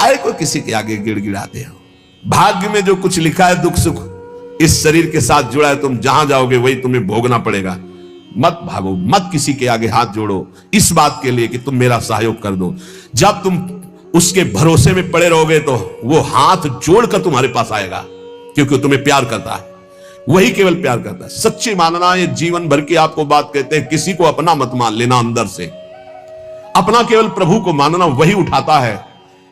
काय को किसी के आगे गिड़गिड़ाते हो? भाग्य में जो कुछ लिखा है दुख सुख इस शरीर के साथ जुड़ा है, तुम जहां जाओगे वही तुम्हें भोगना पड़ेगा। मत भागो, मत किसी के आगे हाथ जोड़ो इस बात के लिए कि तुम मेरा सहयोग कर दो। जब तुम उसके भरोसे में पड़े रहोगे तो वो हाथ जोड़कर तुम्हारे पास आएगा, क्योंकि तुम्हें प्यार करता है, वही केवल प्यार करता है। सच्ची मानना, ये जीवन भर की आपको बात कहते हैं, किसी को अपना मत मान लेना, अंदर से अपना केवल प्रभु को मानना, वही उठाता है।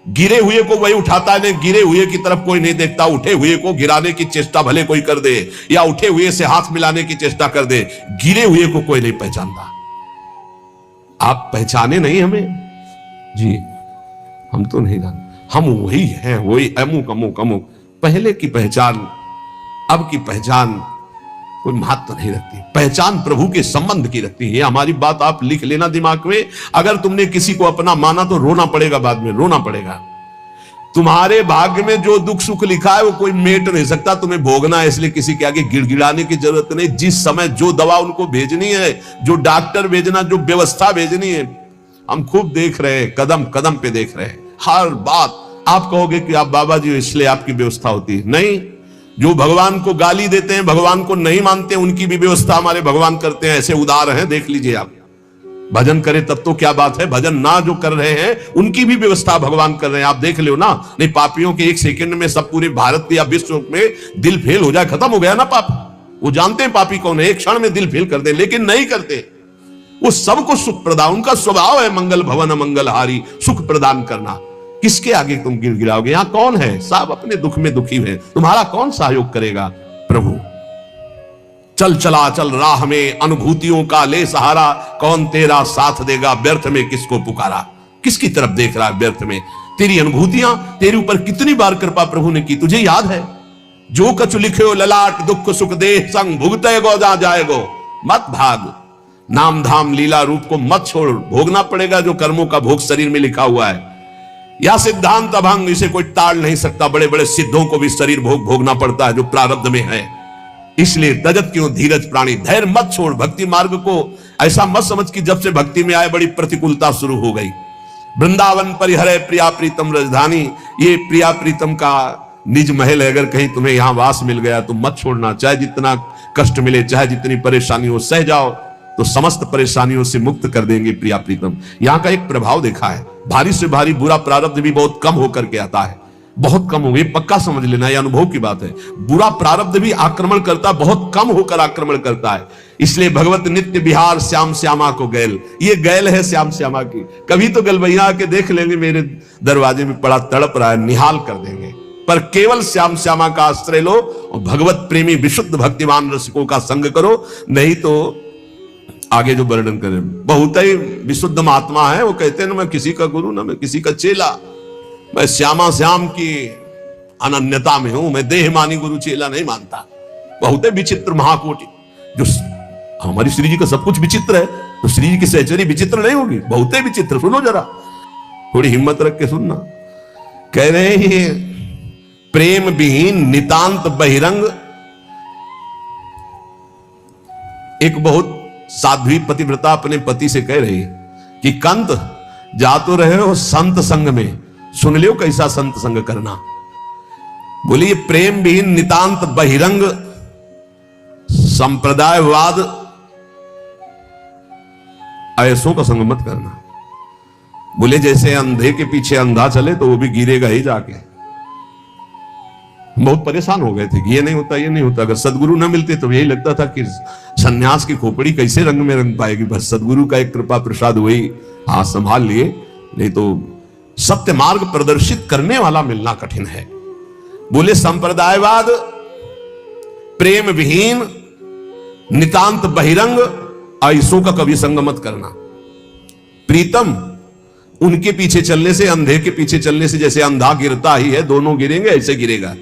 गिरे हुए को वही उठाता है, नहीं गिरे हुए की तरफ कोई नहीं देखता। उठे हुए को गिराने की चेष्टा भले कोई कर दे, या उठे हुए से हाथ मिलाने की चेष्टा कर दे, गिरे हुए को कोई नहीं पहचानता। आप पहचाने नहीं हमें जी, हम तो नहीं जानते, हम वही हैं, वही अमुक अमुक अमुक। पहले की पहचान अब की पहचान कोई महत्व नहीं रखती, पहचान प्रभु के संबंध की रखती है। ये हमारी बात आप लिख लेना दिमाग में। अगर तुमने किसी को अपना माना तो रोना पड़ेगा, बाद में रोना पड़ेगा। तुम्हारे भाग्य में जो दुख सुख लिखा है वो कोई मेट नहीं सकता, तुम्हें भोगना है। इसलिए किसी के आगे गिड़गिड़ाने की जरूरत नहीं। जिस समय जो दवा उनको भेजनी है, जो डॉक्टर भेजना, जो व्यवस्था भेजनी है, हम खूब देख रहे हैं, कदम कदम पे देख रहे हैं। हर बात आप कहोगे कि आप बाबा जी इसलिए आपकी व्यवस्था होती है, नहीं। जो भगवान को गाली देते हैं, भगवान को नहीं मानते, उनकी भी व्यवस्था हमारे भगवान करते हैं। ऐसे उदार हैं, देख लीजिए आप। भजन करे तब तो क्या बात है, भजन ना जो कर रहे हैं उनकी भी व्यवस्था भगवान कर रहे हैं। आप देख लो ना। नहीं, पापियों के एक सेकंड में सब पूरे भारत या विश्व में दिल फेल हो जाए, खत्म हो गया ना पाप। वो जानते हैं पापी कौन है, एक क्षण में दिल फेल कर दे, लेकिन नहीं करते। वो सबको सुख प्रदान, उनका स्वभाव है मंगल भवन मंगलहारी, सुख प्रदान करना। किसके आगे तुम गिड़गिड़ाओगे? यहां कौन है? सब अपने दुख में दुखी है, तुम्हारा कौन सहयोग करेगा? प्रभु। चल चला चल राह में अनुभूतियों का ले सहारा, कौन तेरा साथ देगा, व्यर्थ में किसको पुकारा। किसकी तरफ देख रहा है व्यर्थ में? तेरी अनुभूतियां, तेरे ऊपर कितनी बार कृपा प्रभु ने की, तुझे याद है? जो कछु लिखे ललाट दुख सुख दे, संग भुगते गो जा जाएगो। मत भाग, नाम धाम लीला रूप को मत छोड़, भोगना पड़ेगा जो कर्मों का भोग शरीर में लिखा हुआ है। या सिद्धांत अभंग, इसे कोई टाल नहीं सकता। बड़े बड़े सिद्धों को भी शरीर भोग भोगना पड़ता है जो प्रारब्ध में है। इसलिए तजत क्यों धीरज प्राणी, धैर्य मत छोड़। भक्ति मार्ग को ऐसा मत समझ कि जब से भक्ति में आए बड़ी प्रतिकूलता शुरू हो गई। वृंदावन परिहरे प्रिया प्रीतम राजधानी, ये प्रिया प्रीतम का निज महल है। अगर कहीं तुम्हें यहां वास मिल गया तो मत छोड़ना, चाहे जितना कष्ट मिले, चाहे जितनी परेशानी हो, सह जाओ तो समस्त परेशानियों से मुक्त कर देंगे प्रिया प्रीतम। यहां का एक प्रभाव देखा है, भारी से भारी बुरा प्रारब्ध भी बहुत कम होकर के आता है, बहुत कम हो गई, पक्का समझ लेना, यह अनुभव की बात है। बुरा प्रारब्ध भी आक्रमण करता, बहुत कम होकर आक्रमण करता है। इसलिए भगवत नित्य बिहार श्याम श्यामा को गैल, ये गैल है श्याम श्यामा की। कभी तो गलबैया आके देख लेंगे, मेरे दरवाजे में पड़ा तड़प रहा है, निहाल कर देंगे। पर केवल श्याम श्यामा का आश्रय लो और भगवत प्रेमी विशुद्ध भक्तिमान रसिकों का संग करो। नहीं तो आगे जो वर्णन करें, बहुत ही विशुद्ध महात्मा है, वो कहते हैं ना मैं किसी का गुरु ना मैं किसी का चेला, मैं श्यामा श्याम की अनन्यता में हूं, मैं देह मानी गुरु चेला नहीं मानता। बहुत ही विचित्र महाकोटि। जो हमारी श्री जी का सब कुछ विचित्र है, तो श्री जी की सहचरी विचित्र नहीं होगी? बहुत ही विचित्र। सुनो जरा, थोड़ी हिम्मत रख के सुनना। कह रहे हैं प्रेम विहीन नितांत बहिरंग। एक बहुत साध्वी पतिव्रता अपने पति से कह रही है कि कंत जा तो रहे हो संत संग में, सुन लियो कैसा संत संग करना। बोलिए प्रेम विहीन नितांत बहिरंग संप्रदायवाद ऐसों का संग मत करना। बोले जैसे अंधे के पीछे अंधा चले तो वो भी गिरेगा ही जाके। बहुत परेशान हो गए थे कि ये नहीं होता, ये नहीं होता। अगर सदगुरु ना मिलते तो यही लगता था कि सन्यास की खोपड़ी कैसे रंग में रंग पाएगी। बस सदगुरु का एक कृपा प्रसाद हुई, हाथ संभाल लिए, नहीं तो सत्य मार्ग प्रदर्शित करने वाला मिलना कठिन है। बोले संप्रदायवाद, प्रेम विहीन, नितांत बहिरंग, ऐसों का कभी संग मत करना। प्रीतम उनके पीछे चलने से, अंधे के पीछे चलने से जैसे अंधा गिरता ही है, दोनों गिरेंगे, ऐसे गिरेगा।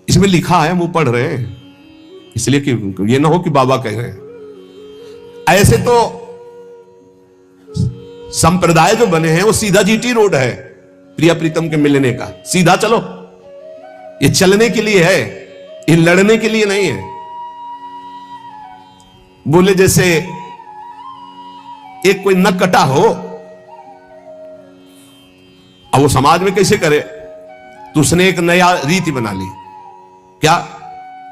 इसमें लिखा है, वो पढ़ रहे हैं, इसलिए कि ये ना हो कि बाबा कह रहे हैं। ऐसे तो संप्रदाय जो बने हैं वो सीधा जीटी रोड है प्रिया प्रीतम के मिलने का। सीधा चलो, ये चलने के लिए है, ये लड़ने के लिए नहीं है। बोले जैसे एक कोई नक कटा हो और वो समाज में कैसे करे? तो उसने एक नया रीति बना ली। क्या?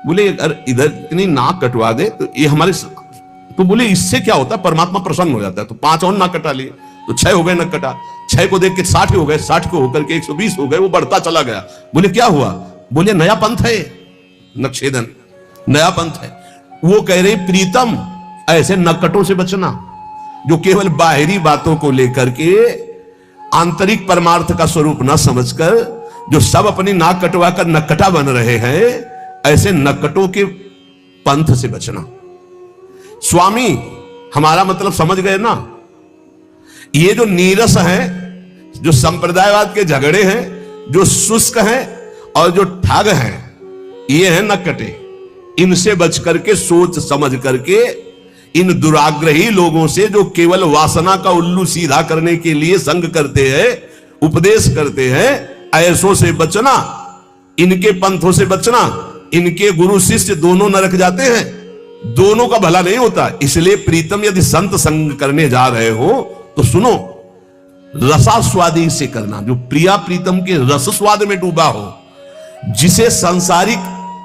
बोले अगर इधर इतनी नाक कटवा दे तो ये हमारे, तो बोले इससे क्या होता है, परमात्मा प्रसन्न हो जाता है। तो 5 और नाक कटा लिए तो 6 हो गए नक कटा। 6 को देख के 60 हो गए, 60 को होकर के 120 हो गए, वो बढ़ता चला गया। बोले क्या हुआ? बोले नया पंथ है, नक्षेदन नया पंथ है। वो कह रहे प्रीतम ऐसे नक्कटों से बचना जो केवल बाहरी बातों को लेकर के आंतरिक परमार्थ का स्वरूप न समझकर जो सब अपनी नाक कटवा कर नक्कटा बन रहे हैं, ऐसे नक्कटों के पंथ से बचना। स्वामी हमारा मतलब समझ गए ना? ये जो नीरस है, जो संप्रदायवाद के झगड़े हैं, जो शुष्क हैं और जो ठग हैं, ये हैं नक्कटे। इनसे बच करके, सोच समझ करके, इन दुराग्रही लोगों से जो केवल वासना का उल्लू सीधा करने के लिए संग करते हैं, उपदेश करते हैं, ऐसों से बचना, इनके पंथों से बचना। इनके गुरु शिष्य दोनों नरक जाते हैं, दोनों का भला नहीं होता। इसलिए प्रीतम यदि संत संग करने जा रहे हो तो सुनो, रसास्वादी से करना, जो प्रिया प्रीतम के रस स्वाद में डूबा हो, जिसे सांसारिक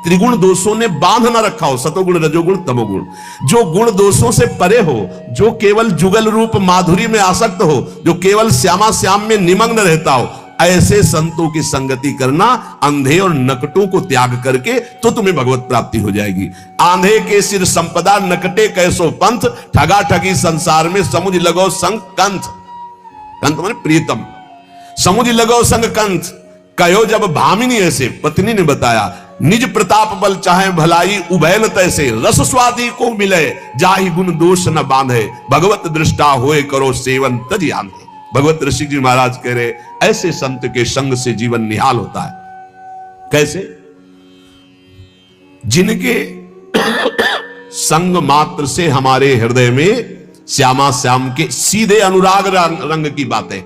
त्रिगुण दोषों ने बांध ना रखा हो, सतोगुण रजोगुण तमोगुण, जो गुण दोषों से परे हो, जो केवल जुगल रूप माधुरी में आसक्त हो, जो केवल श्यामा श्याम में निमग्न रहता हो, ऐसे संतों की संगति करना, अंधे और नकटों को त्याग करके, तो तुम्हें भगवत प्राप्ति हो जाएगी। आंधे के सिर संपदा, नकटे कैसो पंथ, ठगा ठगी संसार में समुझ लगो संग कंथ। कंथ माने प्रीतम। समुझ लगो संग कंथ कहो जब भामिनी ऐसे, पत्नी ने बताया, निज प्रताप बल चाहे भलाई उभय न तैसे, रस स्वादी को मिले जाहि गुण दोष न बांधे, भगवत दृष्टा होए करो सेवन तज आंधे। भगवत ऋषि जी महाराज कह रहे ऐसे संत के संग से जीवन निहाल होता है। कैसे? जिनके संग मात्र से हमारे हृदय में श्यामा श्याम के सीधे अनुराग रंग की बातें,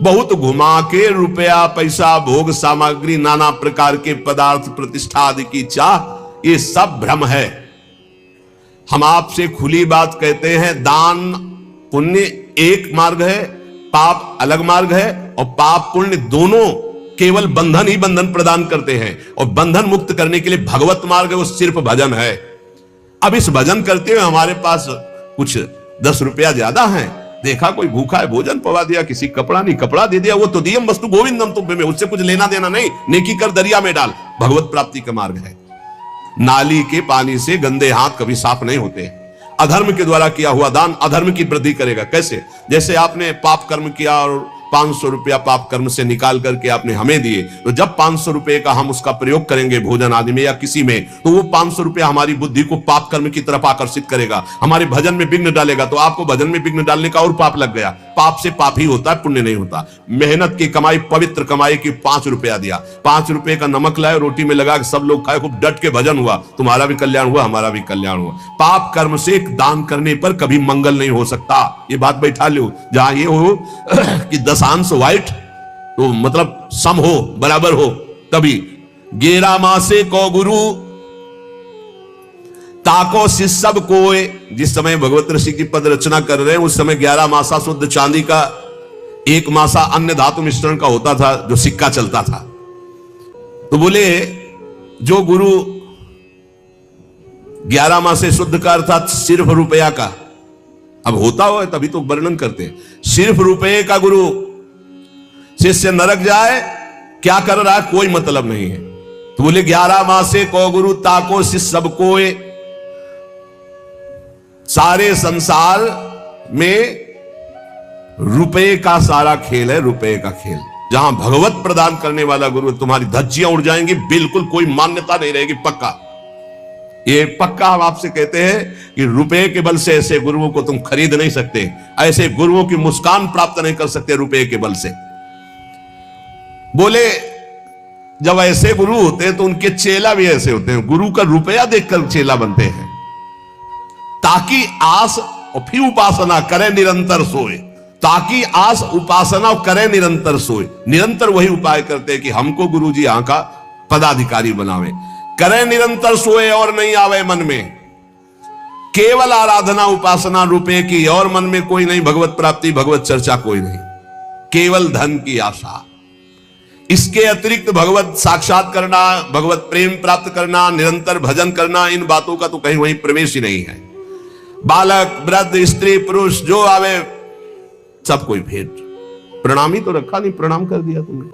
बहुत घुमा के रुपया पैसा भोग सामग्री नाना प्रकार के पदार्थ प्रतिष्ठा आदि की चाह, ये सब भ्रम है। हम आपसे खुली बात कहते हैं, दान पुण्य एक मार्ग है, पाप अलग मार्ग है, और पाप पुण्य दोनों केवल बंधन ही बंधन प्रदान करते हैं, और बंधन मुक्त करने के लिए भगवत मार्ग है, वो सिर्फ भजन है। अब इस भजन करते हुए हमारे पास कुछ 10 रुपया ज्यादा है, देखा कोई भूखा है भोजन पवा दिया, किसी कपड़ा नहीं कपड़ा दे दिया, वो तो दियम वस्तु गोविंदम तुभ्य में, उससे कुछ लेना देना नहीं, नेकी कर दरिया में डाल, भगवत प्राप्ति का मार्ग है। नाली के पानी से गंदे हाथ कभी साफ नहीं होते। अधर्म के द्वारा किया हुआ दान अधर्म की वृद्धि करेगा। कैसे? जैसे आपने पाप कर्म किया और 500 रुपया पाप कर्म से निकाल करके आपने हमें दिए, तो जब 500 रुपए का हम उसका प्रयोग करेंगे भोजन आदि में या किसी में, तो वो 500 रुपया हमारी बुद्धि को पाप कर्म की तरफ आकर्षित करेगा, हमारे भजन में विघ्न डालेगा। तो आपको भजन में विघ्न डालने का और पाप लग गया। पाप से पाप ही होता है, पुण्य नहीं होता। मेहनत की कमाई, पवित्र कमाई की 5 रुपया दिया, 5 रुपए का नमक लाए, रोटी में लगा, सब लोग खाए, खूब डट के भजन हुआ, तुम्हारा भी कल्याण हुआ, हमारा भी कल्याण हुआ। पाप कर्म से दान करने पर कभी मंगल नहीं हो सकता। ये बात बैठा लो। जहां ये हो कि दशांश व्हाइट, तो मतलब सम हो, बराबर हो, तभी 11 मासे को गुरु ताको शिष्य कोय। जिस समय भगवत ऋषि की पद रचना कर रहे हैं, उस समय 11 मासा शुद्ध चांदी का, 1 मासा अन्य धातु मिश्रण का होता था, जो सिक्का चलता था। तो बोले जो गुरु 11 मासे शुद्ध का अर्थात सिर्फ रुपया का, अब होता हो तभी तो वर्णन करते हैं, सिर्फ रुपये का गुरु शिष्य नरक जाए, क्या कर रहा है कोई मतलब नहीं है। तो बोले 11 मासे को गुरु ताको शिष्य सबको। सारे संसार में रुपए का सारा खेल है, रुपए का खेल। जहां भगवत प्रदान करने वाला गुरु, तुम्हारी धज्जियां उड़ जाएंगी, बिल्कुल कोई मान्यता नहीं रहेगी, पक्का। ये पक्का हम आपसे कहते हैं कि रुपए के बल से ऐसे गुरुओं को तुम खरीद नहीं सकते, ऐसे गुरुओं की मुस्कान प्राप्त नहीं कर सकते रुपए के बल से। बोले जब ऐसे गुरु होते हैं तो उनके चेला भी ऐसे होते हैं, गुरु का रुपया देखकर चेला बनते हैं, ताकि आस और फिर उपासना करे निरंतर सोए, ताकि आस उपासना करे निरंतर सोए। निरंतर वही उपाय करते हैं कि हमको गुरु जी यहां का पदाधिकारी बनावे, करे निरंतर सोए और नहीं आवे मन में केवल आराधना उपासना रुपए की, और मन में कोई नहीं, भगवत प्राप्ति भगवत चर्चा कोई नहीं। केवल धन की आशा। इसके अतिरिक्त भगवत साक्षात करना, भगवत प्रेम प्राप्त करना, निरंतर भजन करना, इन बातों का तो कहीं वहीं प्रवेश ही नहीं है। बालक, वृद्ध, स्त्री, पुरुष जो आवे सब कोई भेंट। प्रणामी तो रखा नहीं, प्रणाम कर दिया तुमने,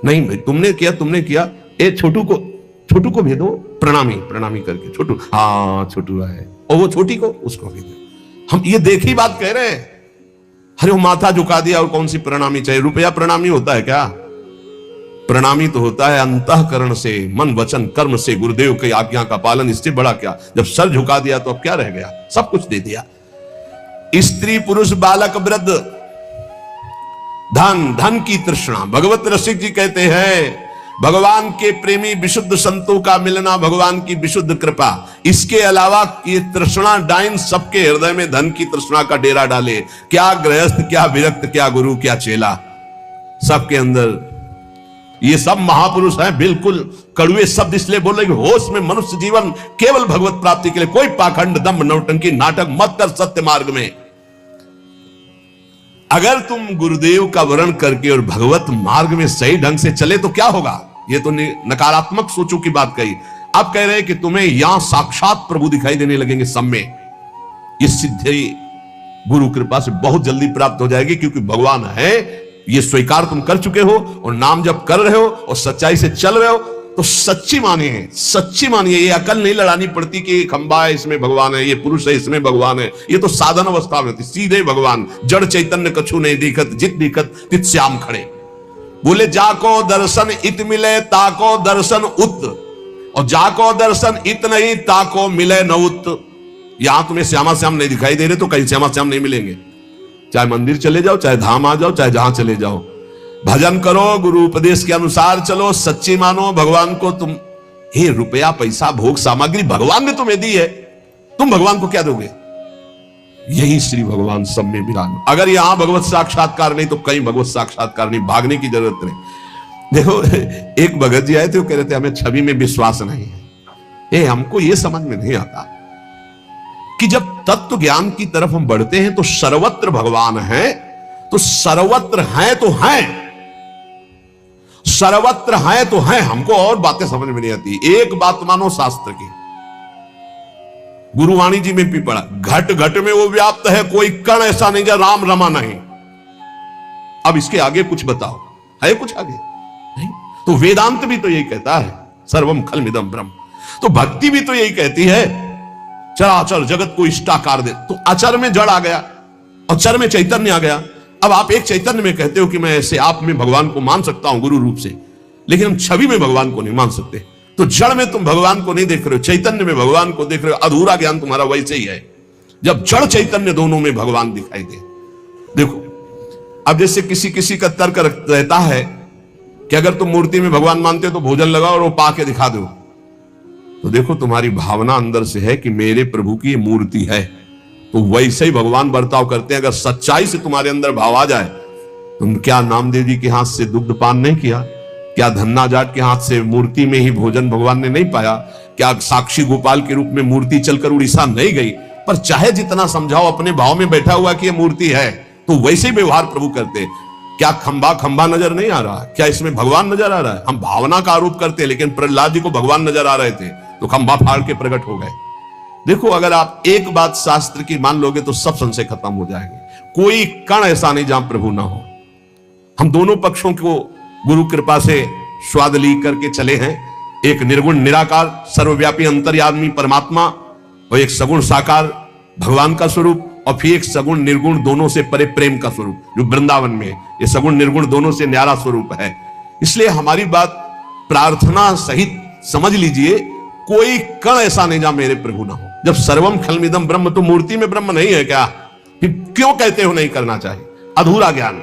नहीं भाई तुमने किया, ए छोटू को भेदो, प्रणामी करके, छोटू, हाँ छोटू है, और वो छोटी को उसको भेदो। हम ये देखी बात कह रहे हैं। अरे वो माथा झुका दिया और कौन सी प्रणामी चाहिए? रुपया प्रणामी होता है क्या? प्रणामी तो होता है अंतःकरण से, मन वचन कर्म से, गुरुदेव की आज्ञा का पालन। इससे बड़ा क्या? जब सर झुका दिया तो अब क्या रह गया? सब कुछ दे दिया। स्त्री, पुरुष, बालक, वृद्ध, धन की तृष्णा। भगवत रसिक जी कहते हैं भगवान के प्रेमी विशुद्ध संतों का मिलना, भगवान की विशुद्ध कृपा। इसके अलावा ये तृष्णा डाइन सबके हृदय में धन की तृष्णा का डेरा डाले। क्या गृहस्थ, क्या विरक्त, क्या गुरु, क्या चेला, सबके अंदर ये सब महापुरुष हैं। बिल्कुल कड़ुए शब्द इसलिए बोल रहे कि होश में मनुष्य जीवन केवल भगवत प्राप्ति के लिए। कोई पाखंड, दंभ, नौटंकी, नाटक मत कर सत्य मार्ग में। अगर तुम गुरुदेव का वर्ण करके और भगवत मार्ग में सही ढंग से चले तो क्या होगा? ये तो नकारात्मक सोचों की बात कही। अब कह रहे हैं कि तुम्हें यहां साक्षात प्रभु दिखाई देने लगेंगे सब में। ये सिद्धि गुरु कृपा से बहुत जल्दी प्राप्त हो जाएगी, क्योंकि भगवान है ये स्वीकार तुम कर चुके हो और नाम जब कर रहे हो और सच्चाई से चल रहे हो तो सच्ची मानिए। ये अकल नहीं लड़ानी पड़ती कि खंबा है इसमें भगवान है, ये पुरुष है इसमें भगवान है। ये तो साधन अवस्था में होती, सीधे भगवान। जड़ चैतन्य कछु नहीं दिखत, जित दिखत तित श्याम खड़े। बोले जाको दर्शन इत मिले ताको दर्शन उत, और जाको दर्शन इत नहीं ताको मिले न उत। यहां तुम्हें श्यामा श्याम नहीं दिखाई दे रहे तो कहीं श्यामा श्याम नहीं मिलेंगे। चाहे मंदिर चले जाओ, चाहे धाम आ जाओ, चाहे जहां चले जाओ, भजन करो, गुरु उपदेश के अनुसार चलो, सच्ची मानो भगवान को। तुम हे रुपया, पैसा, भोग सामग्री भगवान ने तुम्हें दी है, तुम भगवान को क्या दोगे? यही श्री भगवान सब में विराज। अगर यहां भगवत साक्षात्कार नहीं तो कहीं भगवत साक्षात्कार नहीं, भागने की जरूरत नहीं। देखो एक भगत जी आए थे, वो कह रहे थे हमें छवि में विश्वास नहीं है। हमको ये समझ में नहीं आता कि जब तत्व ज्ञान की तरफ हम बढ़ते हैं तो सर्वत्र भगवान है, तो सर्वत्र है तो है, सर्वत्र है तो है। हमको और बातें समझ में नहीं आती। एक बात मानो शास्त्र की, गुरुवाणी जी में भी पढ़ा, घट घट में वो व्याप्त है, कोई कण ऐसा नहीं जहां राम रमा नहीं। अब इसके आगे कुछ बताओ, है कुछ आगे? नहीं। तो वेदांत भी तो यही कहता है, सर्वम खलमिदम ब्रह्म। तो भक्ति भी तो यही कहती है, चराचर जगत को इष्टाकार दे। तो अचर में जड़ आ गया और चर में चैतन्य आ गया। अब आप एक चैतन्य में कहते हो कि मैं ऐसे आप में भगवान को मान सकता हूं गुरु रूप से, लेकिन हम छवि में भगवान को नहीं मान सकते। तो जड़ में तुम भगवान को नहीं देख रहे हो, चैतन्य में भगवान को देख रहे हो। अधूरा ज्ञान तुम्हारा वैसे ही है, जब जड़ चैतन्य दोनों में भगवान दिखाई दे। देखो अब जैसे किसी का तर्क रहता है कि अगर तुम मूर्ति में भगवान मानते हो तो भोजन लगाओ और वो पा के दिखा दो। तो देखो तुम्हारी भावना अंदर से है कि मेरे प्रभु की ये मूर्ति है, तो वैसे ही भगवान बर्ताव करते हैं। अगर सच्चाई से तुम्हारे अंदर भाव आ जाए, तुम क्या नामदेव जी के हाथ से दुग्ध पान नहीं किया? क्या धन्ना जाट के हाथ से मूर्ति में ही भोजन भगवान ने नहीं पाया? क्या साक्षी गोपाल के रूप में मूर्ति चलकर उड़ीसा नहीं गई? पर चाहे जितना समझाओ, अपने भाव में बैठा हुआ कि ये मूर्ति है, तो वैसे ही व्यवहार प्रभु करते। क्या खंबा नजर नहीं आ रहा? क्या इसमें भगवान नजर आ रहा है? हम भावना का आरोप करते हैं, लेकिन प्रहलाद जी को भगवान नजर आ रहे थे तो खंबा फाड़ के प्रकट हो गए। देखो अगर आप एक बात शास्त्र की मान लोगे तो सब संशय खत्म हो जाएंगे। कोई कण ऐसा नहीं जहां प्रभु ना हो। हम दोनों पक्षों को गुरु कृपा से स्वाद ली करके चले हैं। एक निर्गुण निराकार सर्वव्यापी अंतर्यामी परमात्मा, और एक सगुण साकार भगवान का स्वरूप, और फिर एक सगुण निर्गुण दोनों से परे प्रेम का स्वरूप जो वृंदावन में। ये सगुण निर्गुण दोनों से न्यारा स्वरूप है। इसलिए हमारी बात प्रार्थना सहित समझ लीजिए, कोई कण ऐसा नहीं जहां मेरे प्रभु ना हो। जब सर्वम खलमिदम ब्रह्म, तो मूर्ति में ब्रह्म नहीं है क्या? क्यों कहते हो नहीं करना चाहिए? अधूरा ज्ञान।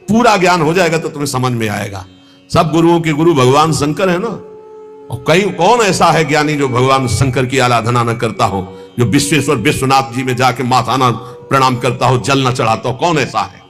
पूरा ज्ञान हो जाएगा तो तुम्हें समझ में आएगा। सब गुरुओं के गुरु भगवान शंकर है ना, और कौन ऐसा है ज्ञानी जो भगवान शंकर की आराधना न करता हो, जो विश्वेश्वर विश्वनाथ जी में जाके माथा ना प्रणाम करता हो, जल न चढ़ाता हो? कौन ऐसा है?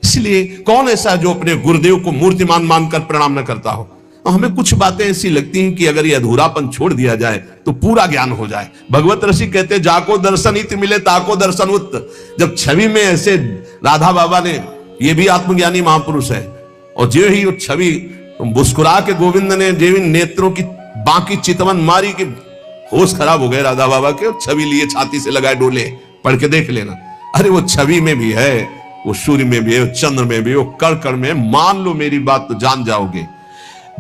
इसलिए कौन ऐसा है जो अपने गुरुदेव को मूर्तिमान मानकर प्रणाम न करता हो? हमें कुछ बातें ऐसी लगती हैं कि अगर ये अधूरापन छोड़ दिया जाए तो पूरा ज्ञान हो जाए। भगवत ऋषि कहते हैं जाको दर्शन इत मिले ताको दर्शन उत। जब छवि में ऐसे राधा बाबा ने ये भी आत्मज्ञानी महापुरुष है। और जो ही वो छवि मुस्कुरा के गोविंद ने जेवी नेत्रों की बाकी चितवन मारी कि होश खराब हो गए राधा बाबा के, छवि लिए छाती से लगाए डोले, पढ़ के देख लेना। अरे वो छवि में भी है, वो सूर्य में भी है, वो चंद्र में भी, वो कण कण में। मान लो मेरी बात तो जान जाओगे।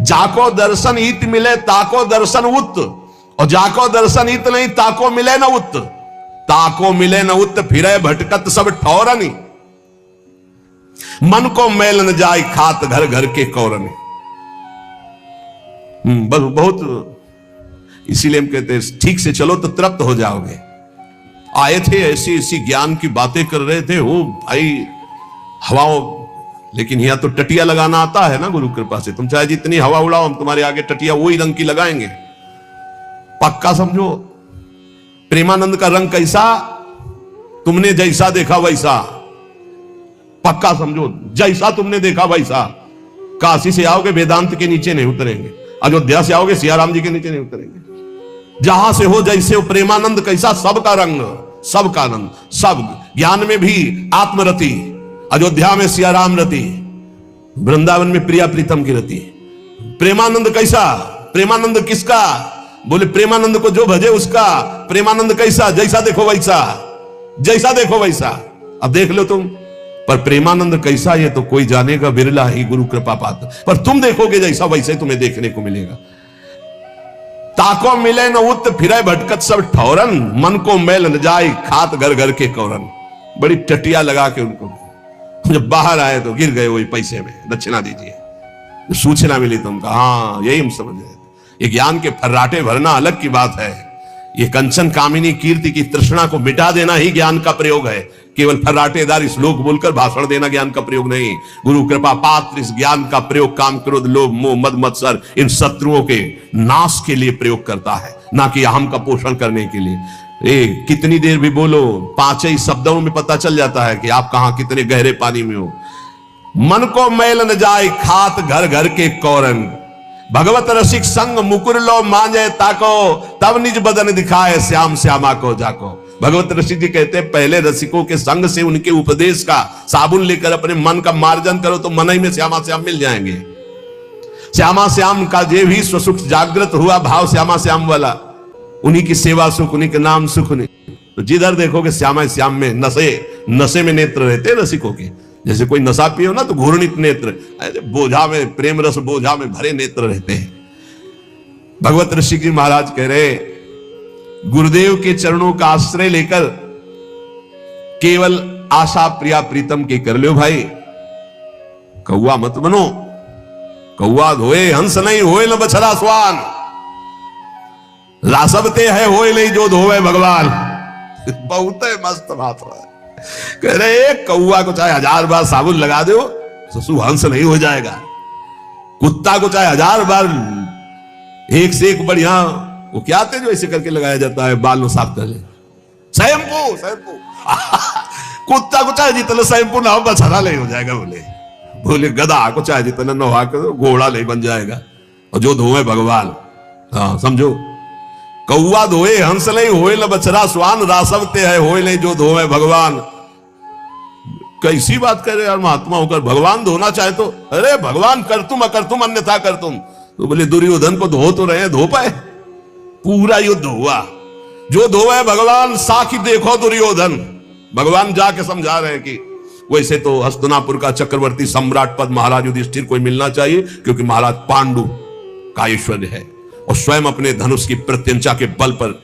जाको दर्शन इत मिले ताको दर्शन उत, और जाको दर्शन इत नहीं ताको मिले न उत, ताको मिले न उत फिरे भटकत सब ठौरनी, मन को मैल न जाए खात घर घर के कौरनी। बस बहुत, इसीलिए हम कहते हैं ठीक से चलो तो तृप्त हो जाओगे। आए थे ऐसी ऐसी ज्ञान की बातें कर रहे थे, हो भाई हवाओं, लेकिन यहां तो टटिया लगाना आता है ना गुरु कृपा से। तुम चाहे जितनी हवा उड़ाओ, हम तुम्हारे आगे टटिया वही रंग की लगाएंगे, पक्का समझो। प्रेमानंद का रंग कैसा, तुमने जैसा देखा वैसा, पक्का समझो, जैसा तुमने देखा वैसा। काशी से आओगे वेदांत के नीचे नहीं उतरेंगे, अयोध्या से आओगे सियाराम जी के नीचे नहीं उतरेंगे। जहां से हो जैसे हो, प्रेमानंद कैसा, सबका रंग, सबका आनंद, सब ज्ञान में भी आत्मरति, अयोध्या में सियाराम रति, वृंदावन में प्रिया प्रीतम की रति। प्रेमानंद कैसा, प्रेमानंद किसका, बोले प्रेमानंद को जो भजे उसका। प्रेमानंद कैसा, जैसा देखो वैसा, जैसा देखो वैसा। अब देख लो तुम, पर प्रेमानंद कैसा ये तो कोई जानेगा, बिरला ही गुरु कृपा पात्र। पर तुम देखोगे जैसा वैसे तुम्हें देखने को मिलेगा। ताको मिले न उत फिरे भटकत सब ठौरन, मन को मैल न जाए खात घर घर के कौरन। बड़ी टटिया लगा के उनको जब बाहर आए तो गिर गए वही पैसे में, दक्षिणा दीजिए। सूचना मिली तुमको, हाँ यही हम समझ रहे थे। ये ज्ञान के फर्राटे भरना अलग की बात है, ये कंचन कामिनी कीर्ति की तृष्णा को मिटा देना ही ज्ञान का प्रयोग है। केवल फर्राटेदार श्लोक बोलकर भाषण देना ज्ञान का प्रयोग नहीं। गुरु कृपा पात्र इस ज्ञान का प्रयोग काम क्रोध लोभ मोह मद मत्सर इन शत्रुओं के नाश के लिए प्रयोग करता है, ना कि अहम का पोषण करने के लिए। कितनी देर भी बोलो, 5 ही शब्दों में पता चल जाता है कि आप कहां कितने गहरे पानी में हो। मन को मैल न जाए खात घर घर के कौरन, भगवत रसिक संग मुकुर लो मांजे ताको, तब निज बदन दिखाए श्याम श्यामा को जाको। भगवत ऋषि जी कहते हैं पहले रसिकों के संग से, उनके उपदेश का साबुन लेकर अपने मन का मार्जन करो तो मन ही में श्यामा श्याम मिल जाएंगे। श्यामा श्याम का जे भी स्वसुख जागृत हुआ भाव श्यामा श्याम वाला, उन्हीं की सेवा सुख, उन्हीं के नाम सुख। नहीं तो जिधर देखोगे श्यामा श्याम में नशे में नेत्र रहते रसिकों के। जैसे कोई नशा पियो ना तो घूर्णित नेत्र, बोझा में प्रेम रस बोझा में भरे नेत्र रहते हैं। भगवत ऋषि जी महाराज कह रहे गुरुदेव के चरणों का आश्रय लेकर केवल आशा प्रिया प्रीतम के कर लो भाई। कौआ मत बनो, कौआ धोए हंस नहीं होए न बछड़ा स्वान, रासबते है होए नहीं जो धोए भगवान। बहुत है मस्त बात है। कह रहे कौआ को चाहे 1000 बार साबुन लगा दो ससु हंस नहीं हो जाएगा। कुत्ता को चाहे 1000 बार एक से एक बढ़िया, वो क्या आते जो ऐसे करके लगाया जाता है बाल साफ कर ले, शैम्पू शैम्पू। कुत्ता को चाहे जितना शैम्पू ना हो बछड़ा नहीं हो जाएगा। बोले गधा को चाहे जितना नहा कर घोड़ा नहीं बन जाएगा। और जो धोए भगवान, हाँ समझो, कौआ धोए हंस नहीं होए न बछड़ा स्वान, रासवते है होए नहीं जो धोए भगवान। कैसी बात कर रहे यार महात्मा होकर, भगवान धोना चाहे तो अरे भगवान कर तुम अकर तुम अन्यथा कर तुम। तो बोले दुर्योधन को धो तो रहे, धो पाए? पूरा युद्ध हुआ, जो धोए भगवान साखी देखो दुर्योधन। भगवान जाके समझा रहे हैं कि वैसे तो हस्तिनापुर का चक्रवर्ती सम्राट पद महाराज युधिष्ठिर को मिलना चाहिए, क्योंकि महाराज पांडु का ऐश्वर्य है और स्वयं अपने धनुष की प्रत्यंचा के बल पर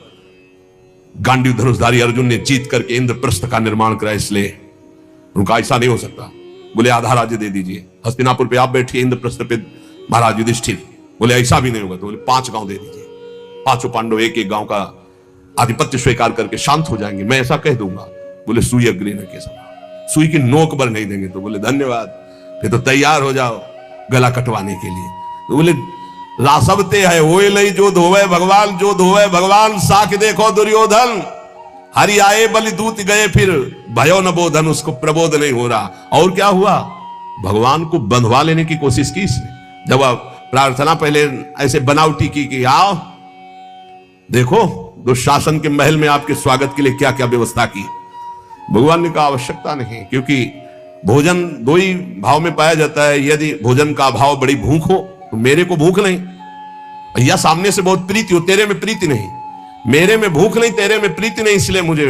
गांडीव धनुषधारी अर्जुन ने जीत करके इंद्रप्रस्थ का निर्माण करा, इसलिए उनका ऐसा नहीं हो सकता। बोले आधा राज्य दे दीजिए, हस्तिनापुर पे आप बैठिए, इंद्रप्रस्थ पे महाराज युधिष्ठिर। बोले ऐसा भी नहीं होगा, तो बोले 5 गांव दे दीजिए, 5 पांडव एक एक गांव का आधिपत्य स्वीकार करके शांत हो जाएंगे, मैं ऐसा कह दूंगा। बोले सुई अग्नि के समान, सुई की नोक पर नहीं देंगे। तो बोले धन्यवाद, फिर तो तैयार हो जाओ गला कटवाने के लिए। तो बोले रासबते है होए नहीं जो धोवे भगवान, जो धोवे भगवान साख देखो दुर्योधन। हरि आए बलि दूत गए फिर भयो न बोधन, उसको प्रबोध नहीं हो रहा। और क्या हुआ, भगवान को बंधवा लेने की कोशिश की इसने। जब प्रार्थना पहले ऐसे बनावटी की कि आओ देखो दुशासन के महल में आपके स्वागत के लिए क्या क्या व्यवस्था की। भगवान ने कहा आवश्यकता नहीं, क्योंकि भोजन दो ही भाव में पाया जाता है। यदि भोजन का अभाव बड़ी भूख हो तो मेरे को भूख नहीं, भैया सामने से बहुत प्रीति हो, तेरे में प्रीति नहीं, मेरे में भूख नहीं, तेरे में प्रीति नहीं, इसलिए मुझे